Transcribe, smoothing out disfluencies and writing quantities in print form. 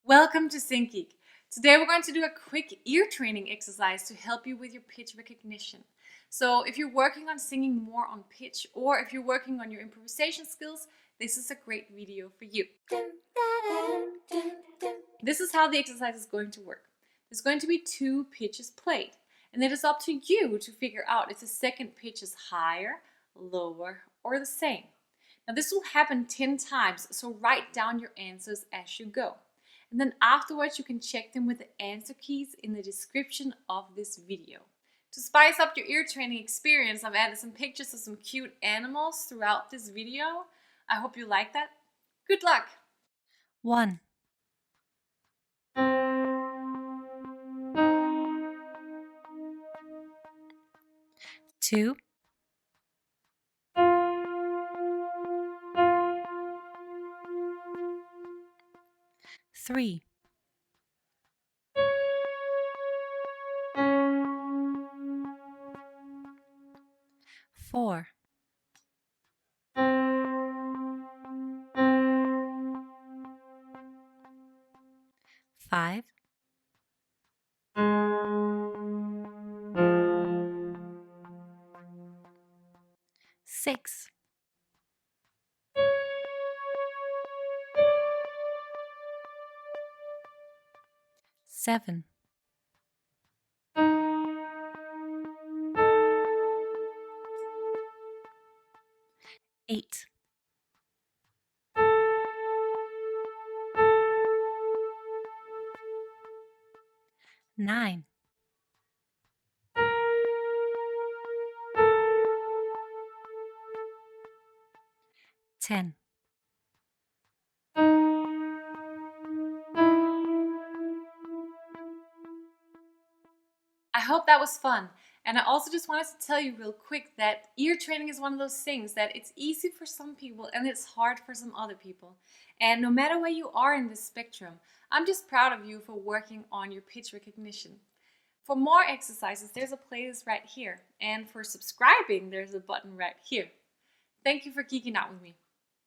Welcome to Singgeek. Today we're going to do a quick ear training exercise to help you with your pitch recognition. So if you're working on singing more on pitch or if you're working on your improvisation skills, this is a great video for you. This is how the exercise is going to work. There's going to be 2 pitches played, and it is up to you to figure out if the second pitch is higher, lower, or the same. Now this will happen 10 times, so write down your answers as you go. And then afterwards you can check them with the answer keys in the description of this video. To spice up your ear training experience, I've added some pictures of some cute animals throughout this video. I hope you like that. Good luck! 1, 2, 3, 4, 5, 6, 7, 8, 9, 10. I hope that was fun. And I also just wanted to tell you real quick that ear training is one of those things that it's easy for some people and it's hard for some other people. And no matter where you are in this spectrum, I'm just proud of you for working on your pitch recognition. For more exercises, there's a playlist right here. And for subscribing, there's a button right here. Thank you for geeking out with me.